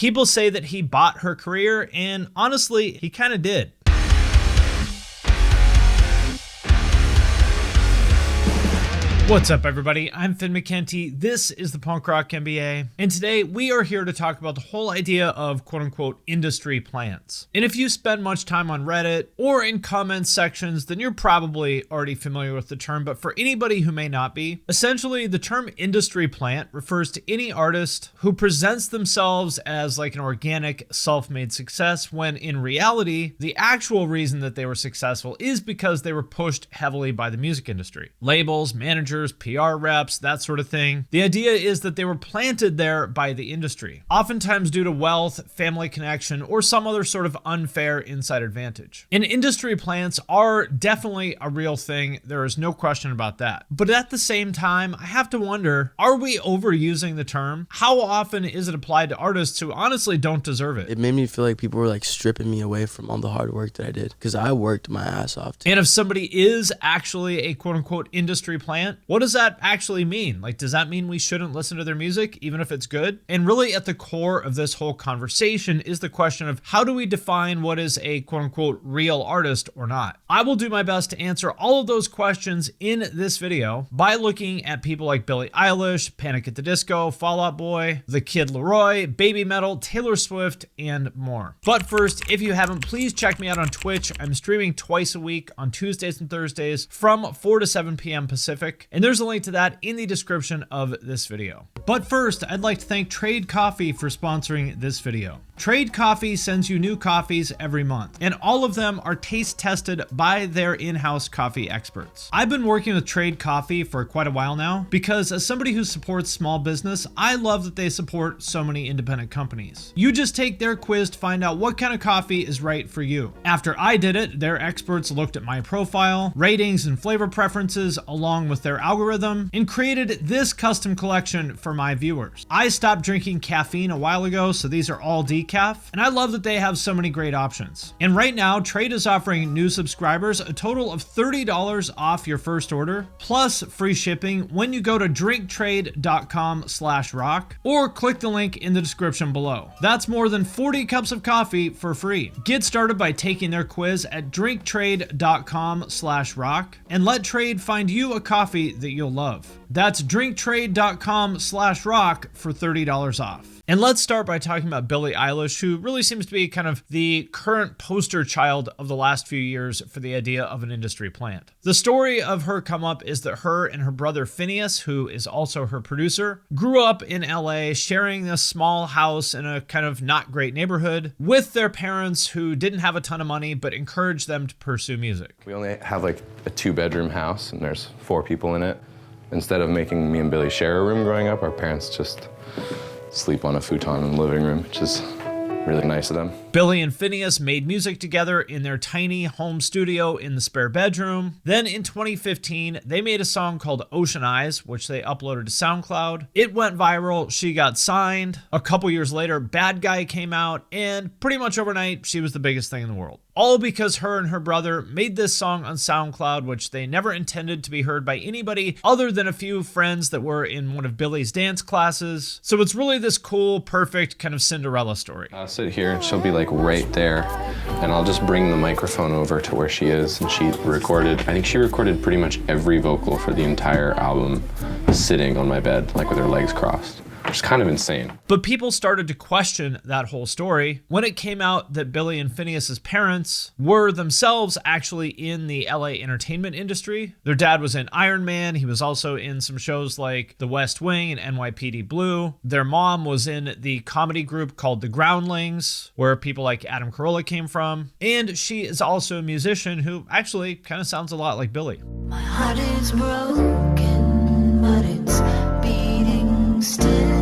People say that he bought her career, and honestly, he kind of did. What's up, everybody? I'm Finn McKenty. This is the Punk Rock MBA, and today we are here to talk about the whole idea of quote-unquote industry plants. And if you spend much time on Reddit or in comment sections, then you're probably already familiar with the term, but for anybody who may not be, essentially the term industry plant refers to any artist who presents themselves as like an organic, self-made success, when in reality, the actual reason that they were successful is because they were pushed heavily by the music industry. Labels, managers, PR reps, that sort of thing. The idea is that they were planted there by the industry, oftentimes due to wealth, family connection, or some other sort of unfair inside advantage. And industry plants are definitely a real thing. There is no question about that. But at the same time, I have to wonder, are we overusing the term? How often is it applied to artists who honestly don't deserve it? It made me feel like people were like stripping me away from all the hard work that I did, because I worked my ass off. And if somebody is actually a quote unquote industry plant, what does that actually mean? Like, does that mean we shouldn't listen to their music, even if it's good? And really at the core of this whole conversation is the question of how do we define what is a quote unquote real artist or not? I will do my best to answer all of those questions in this video by looking at people like Billie Eilish, Panic at the Disco, Fall Out Boy, the Kid Laroi, Babymetal, Taylor Swift, and more. But first, if you haven't, please check me out on Twitch. I'm streaming twice a week on Tuesdays and Thursdays from 4 to 7 p.m. Pacific, and there's a link to that in the description of this video. But first, I'd like to thank Trade Coffee for sponsoring this video. Trade Coffee sends you new coffees every month, and all of them are taste tested by their in-house coffee experts. I've been working with Trade Coffee for quite a while now because as somebody who supports small business, I love that they support so many independent companies. You just take their quiz to find out what kind of coffee is right for you. After I did it, their experts looked at my profile, ratings, and flavor preferences along with their algorithm and created this custom collection for my viewers. I stopped drinking caffeine a while ago, so these are all decaf, and I love that they have so many great options. And right now, Trade is offering new subscribers a total of $30 off your first order, plus free shipping when you go to drinktrade.com/rock or click the link in the description below. That's more than 40 cups of coffee for free. Get started by taking their quiz at drinktrade.com/rock and let Trade find you a coffee that you'll love. That's drinktrade.com/rock for $30 off. And let's start by talking about Billie Eilish, who really seems to be kind of the current poster child of the last few years for the idea of an industry plant. The story of her come up is that her and her brother Phineas, who is also her producer, grew up in LA sharing this small house in a kind of not great neighborhood with their parents who didn't have a ton of money but encouraged them to pursue music. We only have like a 2-bedroom house and there's 4 people in it. Instead of making me and Billy share a room growing up, our parents just sleep on a futon in the living room, which is really nice of them. Billy and Phineas made music together in their tiny home studio in the spare bedroom. Then in 2015, they made a song called Ocean Eyes, which they uploaded to SoundCloud. It went viral, she got signed. A couple years later, Bad Guy came out, and pretty much overnight, she was the biggest thing in the world. All because her and her brother made this song on SoundCloud, which they never intended to be heard by anybody other than a few friends that were in one of Billy's dance classes. So it's really this cool, perfect kind of Cinderella story. I'll sit here and she'll be like right there, and I'll just bring the microphone over to where she is, and she recorded, I think she recorded pretty much every vocal for the entire album sitting on my bed, like with her legs crossed. It's kind of insane. But people started to question that whole story when it came out that Billy and Phineas's parents were themselves actually in the LA entertainment industry. Their dad was in Iron Man. He was also in some shows like The West Wing and NYPD Blue. Their mom was in the comedy group called The Groundlings, where people like Adam Carolla came from. And she is also a musician who actually kind of sounds a lot like Billy. My heart is broken, but it's beating still.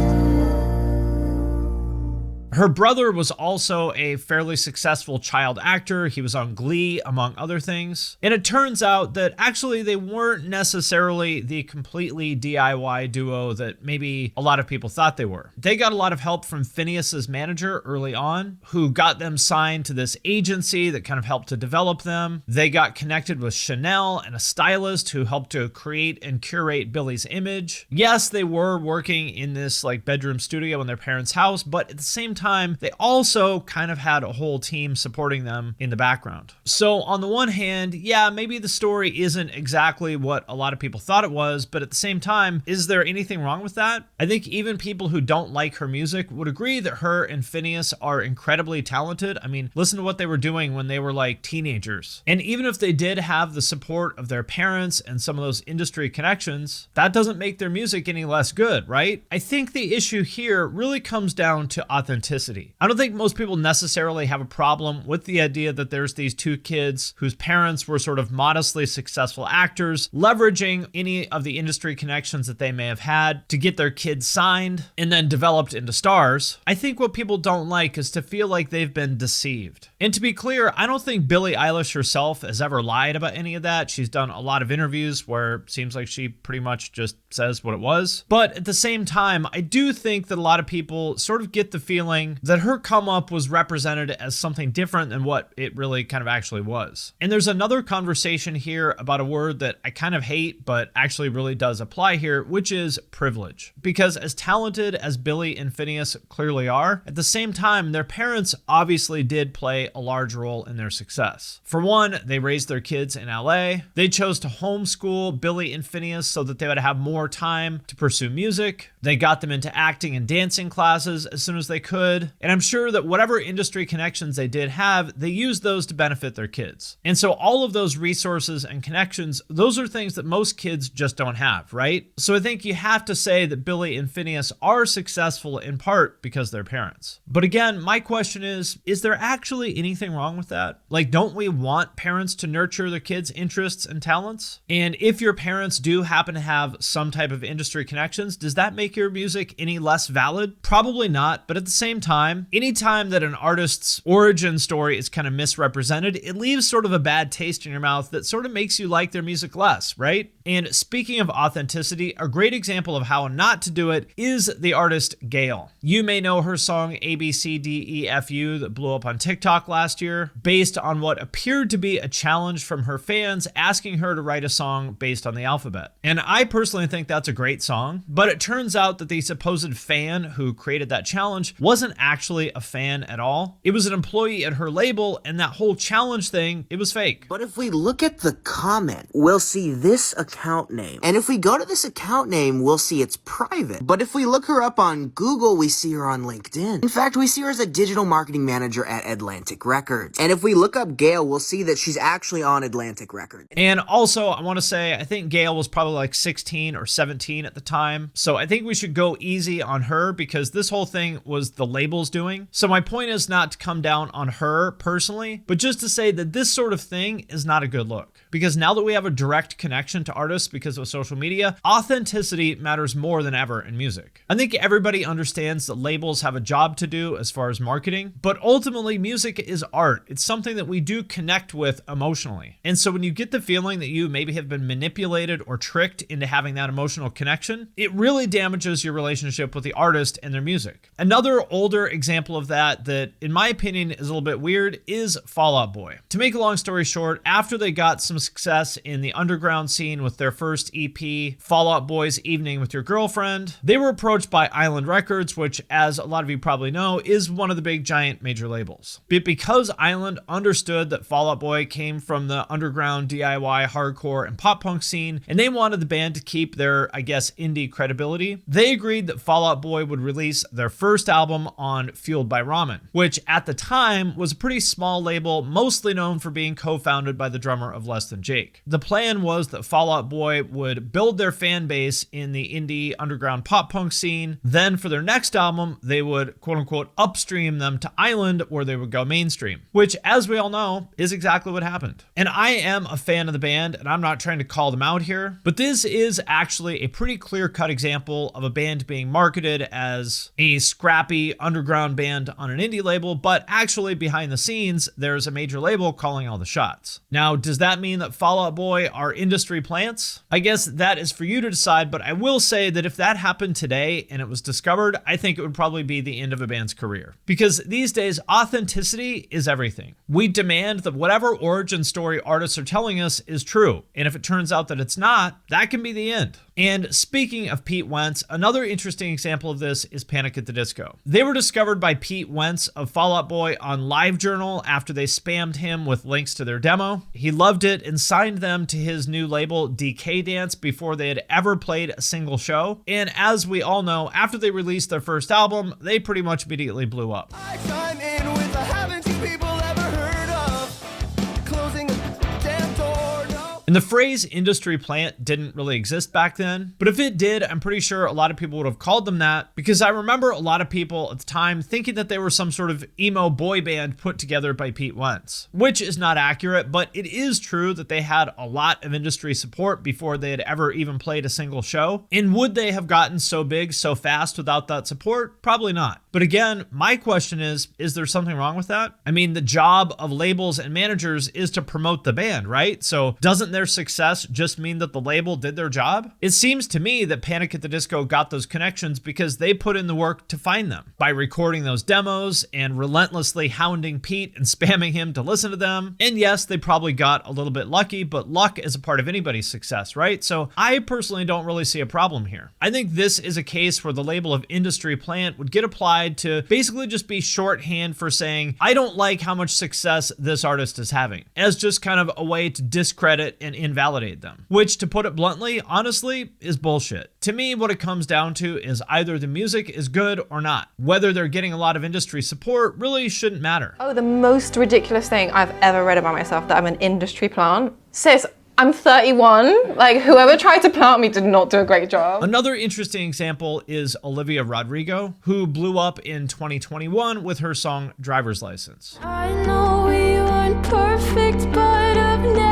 Her brother was also a fairly successful child actor. He was on Glee, among other things. And it turns out that actually they weren't necessarily the completely DIY duo that maybe a lot of people thought they were. They got a lot of help from Phineas's manager early on, who got them signed to this agency that kind of helped to develop them. They got connected with Chanel and a stylist who helped to create and curate Billy's image. Yes, they were working in this like bedroom studio in their parents' house, but at the same time, time, they also kind of had a whole team supporting them in the background. So on the one hand, yeah, maybe the story isn't exactly what a lot of people thought it was, but at the same time, is there anything wrong with that? I think even people who don't like her music would agree that her and Phineas are incredibly talented. I mean, listen to what they were doing when they were like teenagers. And even if they did have the support of their parents and some of those industry connections, that doesn't make their music any less good, right? I think the issue here really comes down to authenticity. I don't think most people necessarily have a problem with the idea that there's these two kids whose parents were sort of modestly successful actors, leveraging any of the industry connections that they may have had to get their kids signed and then developed into stars. I think what people don't like is to feel like they've been deceived. And to be clear, I don't think Billie Eilish herself has ever lied about any of that. She's done a lot of interviews where it seems like she pretty much just says what it was. But at the same time, I do think that a lot of people sort of get the feeling that her come up was represented as something different than what it really kind of actually was. And there's another conversation here about a word that I kind of hate, but actually really does apply here, which is privilege. Because as talented as Billie and Phineas clearly are, at the same time, their parents obviously did play a large role in their success. For one, they raised their kids in LA. They chose to homeschool Billie and Phineas so that they would have more time to pursue music. They got them into acting and dancing classes as soon as they could. And I'm sure that whatever industry connections they did have, they used those to benefit their kids. And so all of those resources and connections, those are things that most kids just don't have, right? So I think you have to say that Billie and Phineas are successful in part because they're parents. But again, my question is there actually anything wrong with that? Like, don't we want parents to nurture their kids' interests and talents? And if your parents do happen to have some type of industry connections, does that make your music any less valid? Probably not, but at the same time, anytime that an artist's origin story is kind of misrepresented, it leaves sort of a bad taste in your mouth that sort of makes you like their music less, right? And speaking of authenticity, a great example of how not to do it is the artist Gayle. You may know her song ABCDEFU that blew up on TikTok last year, based on what appeared to be a challenge from her fans asking her to write a song based on the alphabet. And I personally think that's a great song, but it turns out that the supposed fan who created that challenge wasn't actually a fan at all. It was an employee at her label, and that whole challenge thing, it was fake. But if we look at the comment, we'll see this account name. And if we go to this account name, we'll see it's private. But if we look her up on Google, we see her on LinkedIn. In fact, we see her as a digital marketing manager at Atlantic Records. And if we look up Gayle, we'll see that she's actually on Atlantic Records. And also, I want to say, I think Gayle was probably like 16 or 17 at the time. So I think we should go easy on her because this whole thing was the label's doing. So my point is not to come down on her personally, but just to say that this sort of thing is not a good look. Because now that we have a direct connection to artists because of social media, authenticity matters more than ever in music. I think everybody understands that labels have a job to do as far as marketing, but ultimately music is art. It's something that we do connect with emotionally. And so when you get the feeling that you maybe have been manipulated or tricked into having that emotional connection, it really damages your relationship with the artist and their music. Another older example of that in my opinion is a little bit weird is Fall Out Boy. To make a long story short, after they got some success in the underground scene with their first EP, Fall Out Boy's Evening with Your Girlfriend, they were approached by Island Records, which, as a lot of you probably know, is one of the big giant major labels. But because Island understood that Fall Out Boy came from the underground DIY, hardcore, and pop punk scene, and they wanted the band to keep their, I guess, indie credibility, they agreed that Fall Out Boy would release their first album on Fueled by Ramen, which at the time was a pretty small label, mostly known for being co-founded by the drummer of Less Than Jake. The plan was that Fall Out Boy would build their fan base in the indie underground pop punk scene. Then for their next album, they would quote unquote upstream them to Island where they would go mainstream, which as we all know is exactly what happened. And I am a fan of the band and I'm not trying to call them out here, but this is actually a pretty clear-cut example of a band being marketed as a scrappy underground band on an indie label, but actually behind the scenes, there's a major label calling all the shots. Now, does that mean that Fall Out Boy are industry plants? I guess that is for you to decide, but I will say that if that happened today and it was discovered, I think it would probably be the end of a band's career. Because these days, authenticity is everything. We demand that whatever origin story artists are telling us is true, and if it turns out that it's not, that can be the end. And speaking of Pete Wentz, another interesting example of this is Panic at the Disco. They were discovered by Pete Wentz of Fall Out Boy on LiveJournal after they spammed him with links to their demo. He loved it and signed them to his new label DK Dance before they had ever played a single show. And as we all know, after they released their first album, they pretty much immediately blew up. I chime in with a haven't you people ever heard of closing a damn door? No. And the phrase industry plant didn't really exist back then, but if it did, I'm pretty sure a lot of people would have called them that, because I remember a lot of people at the time thinking that they were some sort of emo boy band put together by Pete Wentz, which is not accurate, but it is true that they had a lot of industry support before they had ever even played a single show. And would they have gotten so big so fast without that support? Probably not. But again, my question is there something wrong with that? I mean, the job of labels and managers is to promote the band, right? So doesn't their success just mean that the label did their job? It seems to me that Panic at the Disco got those connections because they put in the work to find them by recording those demos and relentlessly hounding Pete and spamming him to listen to them. And yes, they probably got a little bit lucky, but luck is a part of anybody's success, right? So I personally don't really see a problem here. I think this is a case where the label of industry plant would get applied to basically just be shorthand for saying, I don't like how much success this artist is having, as just kind of a way to discredit and invalidate them, which, to put it bluntly, honestly, is bullshit. To me, what it comes down to is either the music is good or not. Whether they're getting a lot of industry support really shouldn't matter. Oh, the most ridiculous thing I've ever read about myself, that I'm an industry plant. Sis, I'm 31. Like, whoever tried to plant me did not do a great job. Another interesting example is Olivia Rodrigo, who blew up in 2021 with her song Driver's License. I know we weren't perfect, but I've never.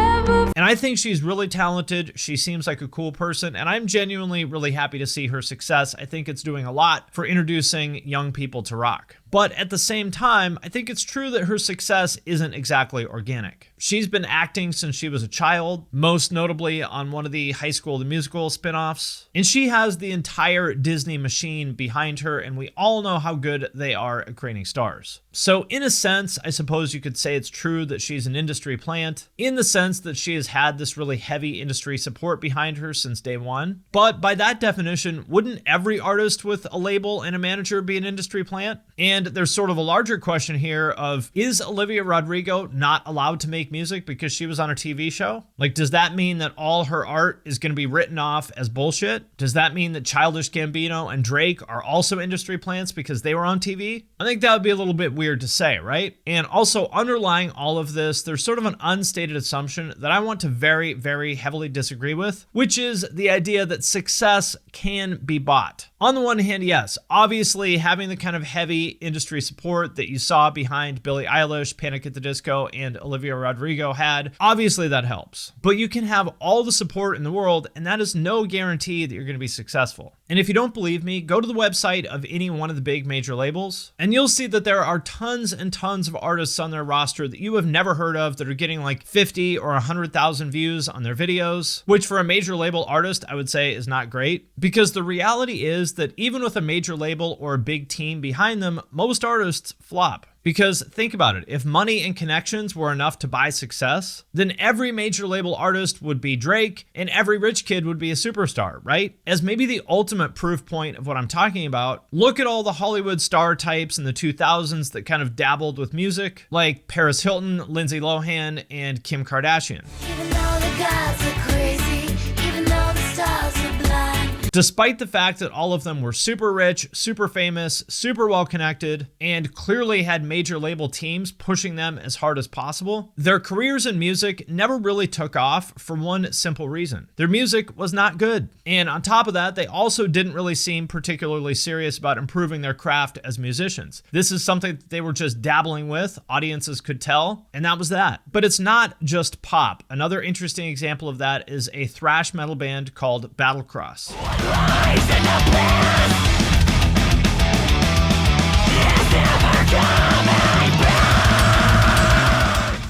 And I think she's really talented. She seems like a cool person, and I'm genuinely really happy to see her success. I think it's doing a lot for introducing young people to rock. But at the same time, I think it's true that her success isn't exactly organic. She's been acting since she was a child, most notably on one of the High School the Musical spinoffs. And she has the entire Disney machine behind her, and we all know how good they are at creating stars. So in a sense, I suppose you could say it's true that she's an industry plant, in the sense that she has had this really heavy industry support behind her since day one. But by that definition, wouldn't every artist with a label and a manager be an industry plant? And there's sort of a larger question here of, is Olivia Rodrigo not allowed to make music because she was on a TV show? Like, does that mean that all her art is going to be written off as bullshit? Does that mean that Childish Gambino and Drake are also industry plants because they were on TV? I think that would be a little bit weird to say, right? And also underlying all of this, there's sort of an unstated assumption that I want to very, very heavily disagree with, which is the idea that success can be bought. On the one hand, yes, obviously having the kind of heavy industry support that you saw behind Billie Eilish, Panic at the Disco, and Olivia Rodrigo had, obviously that helps. But you can have all the support in the world, and that is no guarantee that you're going to be successful. And if you don't believe me, go to the website of any one of the big major labels, and you'll see that there are tons and tons of artists on their roster that you have never heard of that are getting like 50 or 100,000 views on their videos, which for a major label artist, I would say is not great. Because the reality is that even with a major label or a big team behind them, most artists flop. Because think about it, if money and connections were enough to buy success, then every major label artist would be Drake and every rich kid would be a superstar, right? As maybe the ultimate proof point of what I'm talking about, look at all the Hollywood star types in the 2000s that kind of dabbled with music, like Paris Hilton, Lindsay Lohan, and Kim Kardashian. Even though the gods are crazy, even though the stars are blind. Despite the fact that all of them were super rich, super famous, super well connected, and clearly had major label teams pushing them as hard as possible, their careers in music never really took off for one simple reason. Their music was not good. And on top of that, they also didn't really seem particularly serious about improving their craft as musicians. This is something that they were just dabbling with, audiences could tell, and that was that. But it's not just pop. Another interesting example of that is a thrash metal band called Battlecross.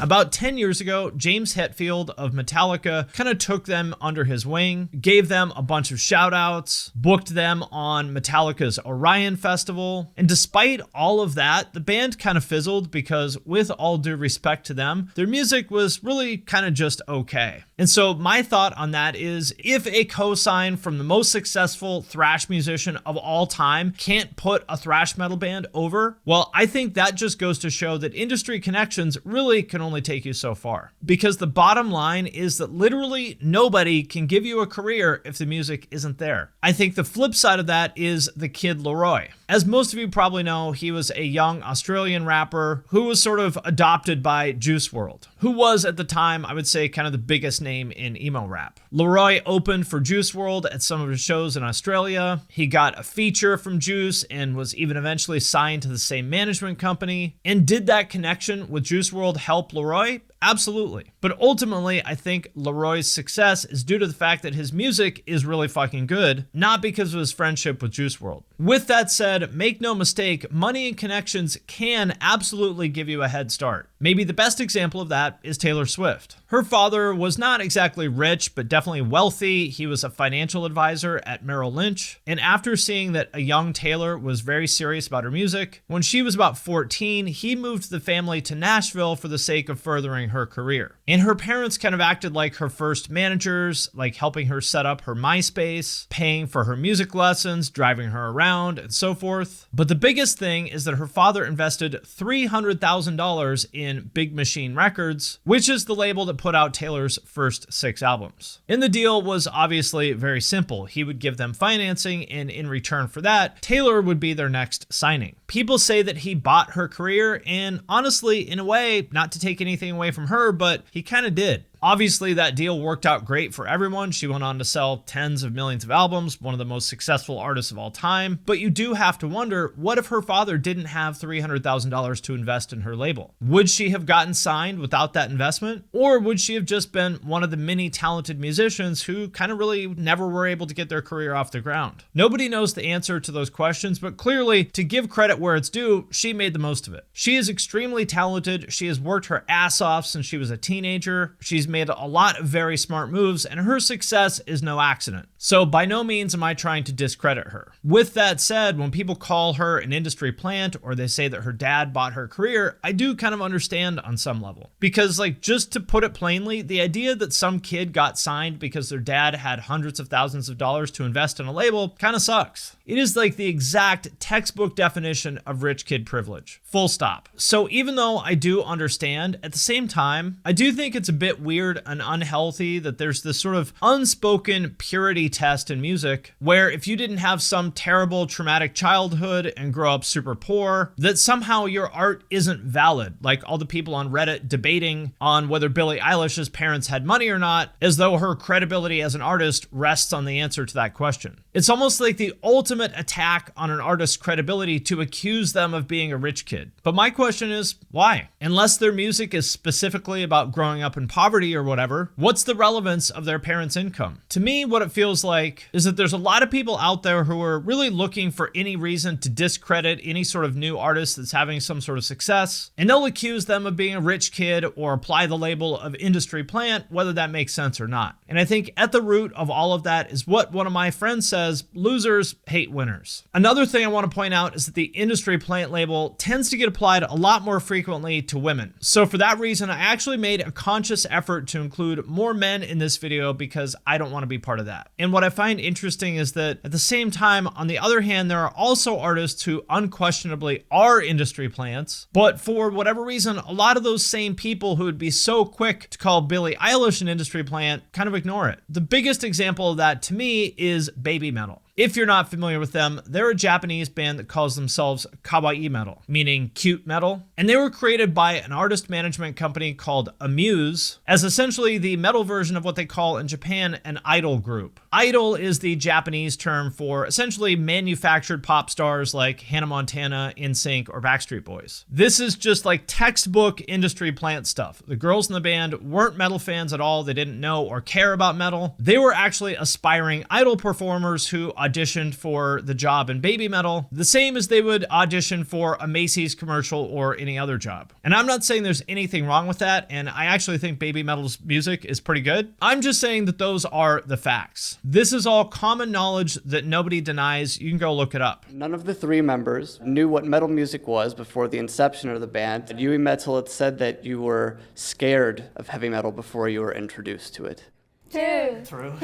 A About 10 years ago, James Hetfield of Metallica kind of took them under his wing, gave them a bunch of shout outs, booked them on Metallica's Orion Festival, and despite all of that, the band kind of fizzled because, with all due respect to them, their music was really kind of just okay. And so my thought on that is, if a cosign from the most successful thrash musician of all time can't put a thrash metal band over, well, I think that just goes to show that industry connections really can only take you so far. Because the bottom line is that literally nobody can give you a career if the music isn't there. I think the flip side of that is the Kid Laroi. As most of you probably know, he was a young Australian rapper who was sort of adopted by Juice WRLD, who was at the time, I would say, kind of the biggest name in emo rap. Laroi opened for Juice WRLD at some of his shows in Australia. He got a feature from Juice and was even eventually signed to the same management company. And did that connection with Juice WRLD help Laroi? Absolutely. But ultimately, I think Laroi's success is due to the fact that his music is really fucking good, not because of his friendship with Juice WRLD. With that said, make no mistake, money and connections can absolutely give you a head start. Maybe the best example of that is Taylor Swift. Her father was not exactly rich, but definitely wealthy. He was a financial advisor at Merrill Lynch. And after seeing that a young Taylor was very serious about her music, when she was about 14, he moved the family to Nashville for the sake of furthering her career. And her parents kind of acted like her first managers, like helping her set up her MySpace, paying for her music lessons, driving her around, and so forth. But the biggest thing is that her father invested $300,000 in Big Machine Records, which is the label that put out Taylor's first 6 albums. And the deal was obviously very simple. He would give them financing, and in return for that, Taylor would be their next signing. People say that he bought her career, and honestly, in a way, not to take anything away from her, but he kind of did. Obviously, that deal worked out great for everyone. She went on to sell tens of millions of albums, one of the most successful artists of all time. But you do have to wonder, what if her father didn't have $300,000 to invest in her label? Would she have gotten signed without that investment? Or would she have just been one of the many talented musicians who kind of really never were able to get their career off the ground? Nobody knows the answer to those questions, but clearly, to give credit where it's due, she made the most of it. She is extremely talented. She has worked her ass off since she was a teenager. She's made a lot of very smart moves, and her success is no accident. So by no means am I trying to discredit her. With that said, when people call her an industry plant or they say that her dad bought her career, I do kind of understand on some level. Because, like, just to put it plainly, the idea that some kid got signed because their dad had hundreds of thousands of dollars to invest in a label kind of sucks. It is like the exact textbook definition of rich kid privilege. Full stop. So even though I do understand, at the same time, I do think it's a bit weird and unhealthy that there's this sort of unspoken purity test in music where if you didn't have some terrible traumatic childhood and grow up super poor, that somehow your art isn't valid. Like all the people on Reddit debating on whether Billie Eilish's parents had money or not, as though her credibility as an artist rests on the answer to that question. It's almost like the ultimate attack on an artist's credibility to accuse them of being a rich kid. But my question is, why? Unless their music is specifically about growing up in poverty or whatever, what's the relevance of their parents' income? To me, what it feels like is that there's a lot of people out there who are really looking for any reason to discredit any sort of new artist that's having some sort of success, and they'll accuse them of being a rich kid or apply the label of industry plant, whether that makes sense or not. And I think at the root of all of that is what one of my friends says: losers hate winners. Another thing I want to point out is that the industry plant label tends to get applied a lot more frequently to women. So for that reason, I actually made a conscious effort to include more men in this video because I don't want to be part of that. And what I find interesting is that at the same time, on the other hand, there are also artists who unquestionably are industry plants, but for whatever reason, a lot of those same people who would be so quick to call Billie Eilish an industry plant kind of ignore it. The biggest example of that to me is Babymetal. If you're not familiar with them, they're a Japanese band that calls themselves kawaii metal, meaning cute metal. And they were created by an artist management company called Amuse as essentially the metal version of what they call in Japan an idol group. Idol is the Japanese term for essentially manufactured pop stars like Hannah Montana, NSYNC, or Backstreet Boys. This is just like textbook industry plant stuff. The girls in the band weren't metal fans at all. They didn't know or care about metal. They were actually aspiring idol performers who auditioned for the job in Babymetal the same as they would audition for a Macy's commercial or any other job. And I'm not saying there's anything wrong with that, and I actually think Babymetal's music is pretty good. I'm just saying that those are the facts. This is all common knowledge that nobody denies. You can go look it up. None of the three members knew what metal music was before the inception of the band. Yui Metal had said that you were scared of heavy metal before you were introduced to it. True.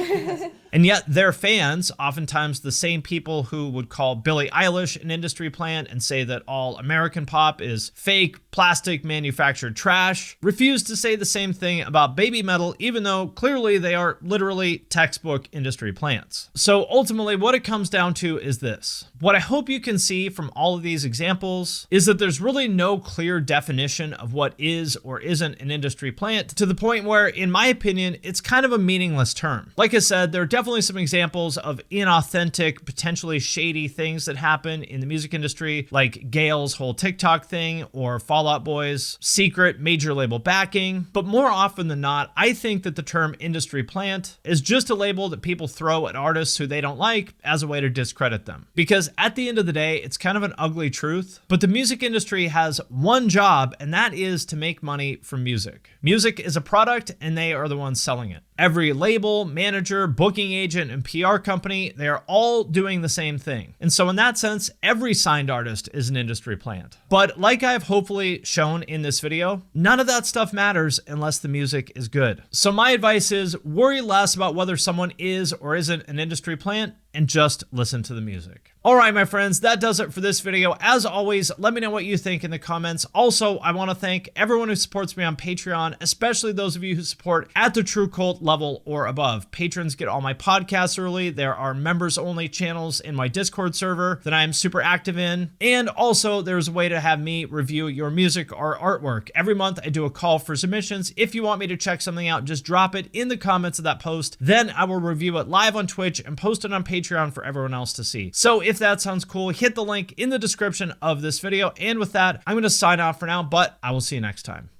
And yet their fans, oftentimes the same people who would call Billie Eilish an industry plant and say that all American pop is fake, plastic, manufactured trash, refuse to say the same thing about Babymetal, even though clearly they are literally textbook industry plants. So ultimately what it comes down to is this. What I hope you can see from all of these examples is that there's really no clear definition of what is or isn't an industry plant, to the point where, in my opinion, it's kind of a meaningless term. Like I said, there are definitely some examples of inauthentic, potentially shady things that happen in the music industry, like Gayle's whole TikTok thing or Fall Out Boy's secret major label backing. But more often than not, I think that the term industry plant is just a label that people throw at artists who they don't like as a way to discredit them. Because at the end of the day, it's kind of an ugly truth, but the music industry has one job, and that is to make money from music. Music is a product, and they are the ones selling it. Every label, manager, booking agent, and PR company, they are all doing the same thing. And so in that sense, every signed artist is an industry plant. But like I've hopefully shown in this video, none of that stuff matters unless the music is good. So my advice is worry less about whether someone is or isn't an industry plant and just listen to the music. All right, my friends, that does it for this video. As always, let me know what you think in the comments. Also, I want to thank everyone who supports me on Patreon, especially those of you who support at the True Cult level or above. Patrons get all my podcasts early. There are members-only channels in my Discord server that I am super active in. And also, there's a way to have me review your music or artwork. Every month, I do a call for submissions. If you want me to check something out, just drop it in the comments of that post. Then I will review it live on Twitch and post it on Patreon for everyone else to see. So if that sounds cool, hit the link in the description of this video. And with that, I'm going to sign off for now, but I will see you next time.